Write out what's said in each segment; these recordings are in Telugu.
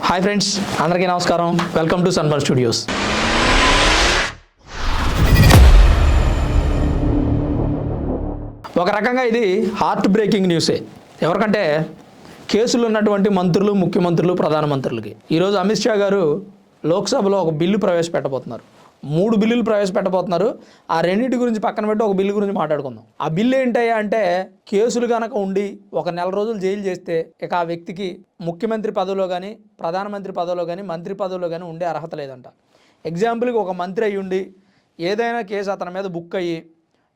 హాయ్ ఫ్రెండ్స్, అందరికీ నమస్కారం. Welcome to sunburn studios. ఒక రకంగా ఇది హార్ట్ బ్రేకింగ్ న్యూసే. ఎవరికంటే కేసులు ఉన్నటువంటి మంత్రులు, ముఖ్యమంత్రులు, ప్రధానమంత్రులకి. ఈరోజు అమిత్ షా గారు లోక్సభలో ఒక బిల్లు ప్రవేశపెట్టబోతున్నారు. 3 బిల్లులు ప్రవేశపెట్టబోతున్నారు. ఆ రెండింటి గురించి పక్కన పెట్టి ఒక బిల్లు గురించి మాట్లాడుకుందాం. ఆ బిల్లు ఏంటయ్యా అంటే, కేసులు కనుక ఉండి ఒక నెల రోజులు జైలు చేస్తే ఇక ఆ వ్యక్తికి ముఖ్యమంత్రి పదవిలో కానీ, ప్రధానమంత్రి పదవిలో కానీ, మంత్రి పదవిలో కానీ ఉండే అర్హత లేదంట. ఎగ్జాంపుల్కి ఒక మంత్రి అయ్యి ఉండి ఏదైనా కేసు అతని మీద బుక్ అయ్యి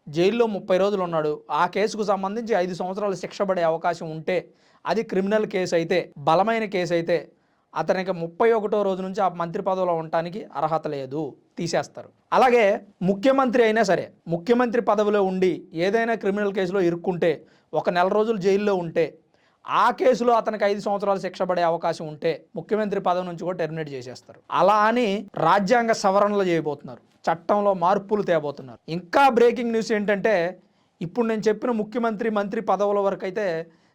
జైల్లో 30 రోజులు ఉన్నాడు. ఆ కేసుకు సంబంధించి 5 సంవత్సరాలు శిక్ష పడే అవకాశం ఉంటే, అది క్రిమినల్ కేసు అయితే, బలమైన కేసు అయితే అతనికి 31వ రోజు నుంచి ఆ మంత్రి పదవిలో ఉండటానికి అర్హత లేదు, తీసేస్తారు. అలాగే ముఖ్యమంత్రి అయినా సరే, ముఖ్యమంత్రి పదవిలో ఉండి ఏదైనా క్రిమినల్ కేసులో ఇరుక్కుంటే, ఒక నెల రోజులు జైల్లో ఉంటే, ఆ కేసులో అతనికి 5 సంవత్సరాలు శిక్ష పడే అవకాశం ఉంటే ముఖ్యమంత్రి పదవి నుంచి కూడా టెర్మినేట్ చేసేస్తారు. అలా అని రాజ్యాంగ సవరణలు చేయబోతున్నారు, చట్టంలో మార్పులు తేబోతున్నారు. ఇంకా బ్రేకింగ్ న్యూస్ ఏంటంటే, ఇప్పుడు నేను చెప్పిన ముఖ్యమంత్రి, మంత్రి పదవుల వరకు అయితే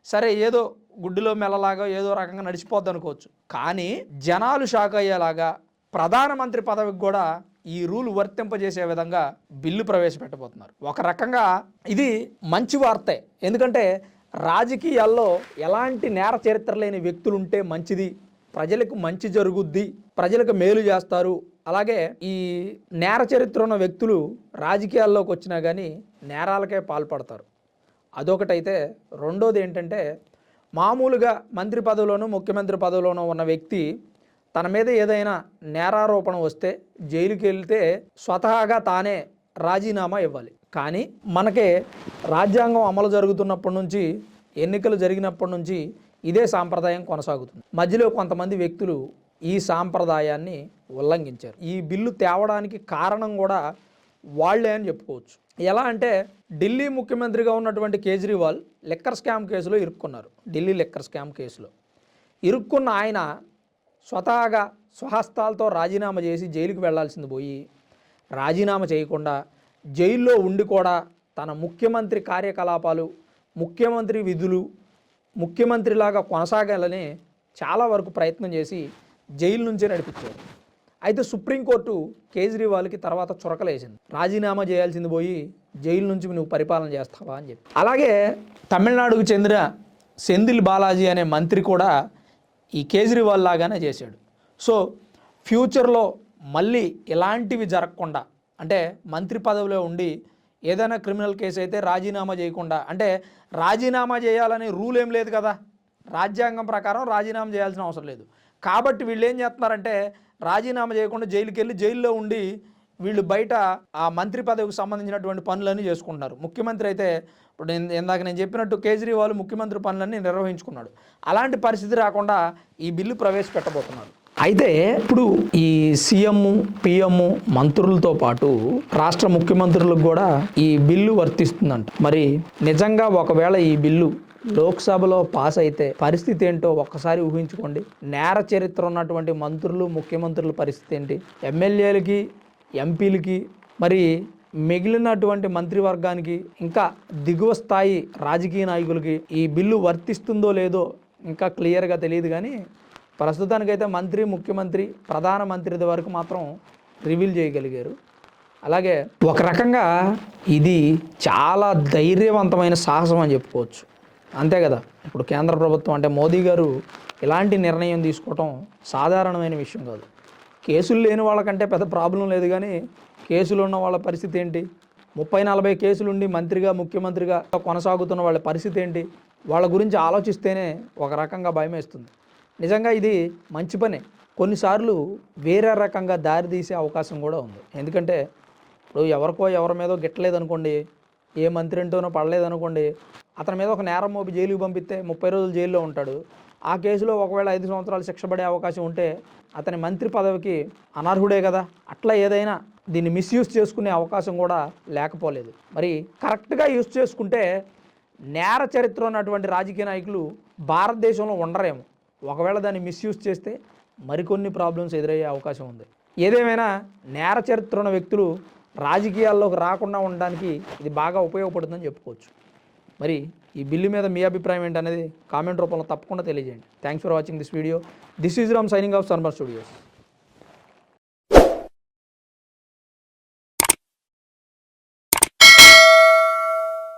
సరే, ఏదో గుడ్డులో మెల్లలాగా ఏదో రకంగా నడిచిపోద్ది అనుకోవచ్చు. కానీ జనాలు షాక్ అయ్యేలాగా ప్రధానమంత్రి పదవికి కూడా ఈ రూల్ వర్తింపజేసే విధంగా బిల్లు ప్రవేశపెట్టబోతున్నారు. ఒక రకంగా ఇది మంచి వార్తే. ఎందుకంటే రాజకీయాల్లో ఎలాంటి నేర చరిత్ర లేని వ్యక్తులు ఉంటే మంచిది, ప్రజలకు మంచి జరుగుద్ది, ప్రజలకు మేలు చేస్తారు. అలాగే ఈ నేర చరిత్ర ఉన్న వ్యక్తులు రాజకీయాల్లోకి వచ్చినా కానీ నేరాలకే పాల్పడతారు. అదొకటైతే, రెండోది ఏంటంటే, మామూలుగా మంత్రి పదవిలోనూ ముఖ్యమంత్రి పదవిలోనూ ఉన్న వ్యక్తి తన మీద ఏదైనా నేరారోపణ వస్తే జైలుకి వెళ్తే స్వతహాగా తానే రాజీనామా ఇవ్వాలి. కానీ మనకే రాజ్యాంగం అమలు జరుగుతున్నప్పటి నుంచి, ఎన్నికలు జరిగినప్పటి నుంచి ఇదే సాంప్రదాయం కొనసాగుతుంది. మధ్యలో కొంతమంది వ్యక్తులు ఈ సాంప్రదాయాన్ని ఉల్లంఘించారు. ఈ బిల్లు తేవడానికి కారణం కూడా వాళ్ళే అని చెప్పుకోవచ్చు. ఎలా అంటే, ఢిల్లీ ముఖ్యమంత్రిగా ఉన్నటువంటి కేజ్రీవాల్ లిక్కర్ స్కామ్ కేసులో ఇరుక్కున్నారు. ఢిల్లీ లిక్కర్ స్కామ్ కేసులో ఇరుక్కున్న ఆయన స్వతహాగా స్వహస్తాలతో రాజీనామా చేసి జైలుకి వెళ్లాల్సింది పోయి, రాజీనామా చేయకుండా జైల్లో ఉండి కూడా తన ముఖ్యమంత్రి కార్యకలాపాలు, ముఖ్యమంత్రి విధులు ముఖ్యమంత్రిలాగా కొనసాగాలని చాలా వరకు ప్రయత్నం చేసి జైలు నుంచే నడిపించారు. అయితే సుప్రీంకోర్టు కేజ్రీవాల్కి తర్వాత చురకలేసింది. రాజీనామా చేయాల్సింది పోయి జైలు నుంచి నువ్వు పరిపాలన చేస్తావా అని చెప్పి. అలాగే తమిళనాడుకు చెందిన సెంధిల్ బాలాజీ అనే మంత్రి కూడా ఈ కేజ్రీవాల్ లాగానే చేశాడు. సో ఫ్యూచర్లో మళ్ళీ ఇలాంటివి జరగకుండా, అంటే మంత్రి పదవిలో ఉండి ఏదైనా క్రిమినల్ కేసు అయితే రాజీనామా చేయకుండా, అంటే రాజీనామా చేయాలని రూల్ ఏం లేదు కదా, రాజ్యాంగం ప్రకారం రాజీనామా చేయాల్సిన అవసరం లేదు. కాబట్టి వీళ్ళు ఏం చేస్తున్నారంటే, రాజీనామా చేయకుండా జైలుకి వెళ్ళి జైల్లో ఉండి వీళ్ళు బయట ఆ మంత్రి పదవికి సంబంధించినటువంటి పనులన్నీ చేసుకుంటున్నారు. ముఖ్యమంత్రి అయితే ఇప్పుడు ఇందాక నేను చెప్పినట్టు కేజ్రీవాల్ ముఖ్యమంత్రి పనులన్నీ నిర్వహించుకున్నాడు. అలాంటి పరిస్థితి రాకుండా ఈ బిల్లు ప్రవేశపెట్టబోతున్నారు. అయితే ఇప్పుడు ఈ సీఎం, పిఎం, మంత్రులతో పాటు రాష్ట్ర ముఖ్యమంత్రులకు కూడా ఈ బిల్లు వర్తిస్తుందంట. మరి నిజంగా ఒకవేళ ఈ బిల్లు లోక్సభలో పాస్ అయితే పరిస్థితి ఏంటో ఒక్కసారి ఊహించుకోండి. నేర చరిత్ర ఉన్నటువంటి మంత్రులు, ముఖ్యమంత్రుల పరిస్థితి ఏంటి, ఎమ్మెల్యేలకి, ఎంపీలకి, మరి మిగిలినటువంటి మంత్రివర్గానికి, ఇంకా దిగువ స్థాయి రాజకీయ నాయకులకి ఈ బిల్లు వర్తిస్తుందో లేదో ఇంకా క్లియర్గా తెలియదు. కానీ ప్రస్తుతానికైతే మంత్రి, ముఖ్యమంత్రి, ప్రధానమంత్రి వరకు మాత్రం రివీల్ చేయగలిగారు. అలాగే ఒక రకంగా ఇది చాలా ధైర్యవంతమైన సాహసం అని చెప్పుకోవచ్చు. అంతే కదా, ఇప్పుడు కేంద్ర ప్రభుత్వం అంటే మోదీ గారు ఇలాంటి నిర్ణయం తీసుకోవటం సాధారణమైన విషయం కాదు. కేసులు లేని వాళ్ళకంటే పెద్ద ప్రాబ్లం లేదు, కానీ కేసులు ఉన్న వాళ్ళ పరిస్థితి ఏంటి, 30-40 కేసులుండి మంత్రిగా, ముఖ్యమంత్రిగా కొనసాగుతున్న వాళ్ళ పరిస్థితి ఏంటి, వాళ్ళ గురించి ఆలోచిస్తేనే ఒక రకంగా భయం వేస్తుంది. నిజంగా ఇది మంచి పనే. కొన్నిసార్లు వేరే రకంగా దారి తీసే అవకాశం కూడా ఉంది. ఎందుకంటే ఇప్పుడు ఎవరి మీదో గిట్టలేదనుకోండి, ఏ మంత్రి అంటూనో పడలేదనుకోండి, అతని మీద ఒక నేరం మోపి జైలుకి పంపిస్తే 30 రోజులు జైల్లో ఉంటాడు. ఆ కేసులో ఒకవేళ 5 సంవత్సరాలు శిక్ష పడే అవకాశం ఉంటే అతని మంత్రి పదవికి అనర్హుడే కదా. అట్లా ఏదైనా దీన్ని మిస్యూజ్ చేసుకునే అవకాశం కూడా లేకపోలేదు. మరి కరెక్ట్గా యూజ్ చేసుకుంటే నేర చరిత్ర ఉన్నటువంటి రాజకీయ నాయకులు భారతదేశంలో ఉండరేమో. ఒకవేళ దాన్ని మిస్యూజ్ చేస్తే మరికొన్ని ప్రాబ్లమ్స్ ఎదురయ్యే అవకాశం ఉంది. ఏదేమైనా నేర చరిత్ర ఉన్న వ్యక్తులు రాజకీయాల్లోకి రాకుండా ఉండడానికి ఇది బాగా ఉపయోగపడుతుందని చెప్పుకోవచ్చు. మరి ఈ బిల్లు మీద మీ అభిప్రాయం ఏంటనేది కామెంట్ రూపంలో తప్పకుండా తెలియజేయండి. Thanks for watching this video. This is Ram signing off Sunbur studios.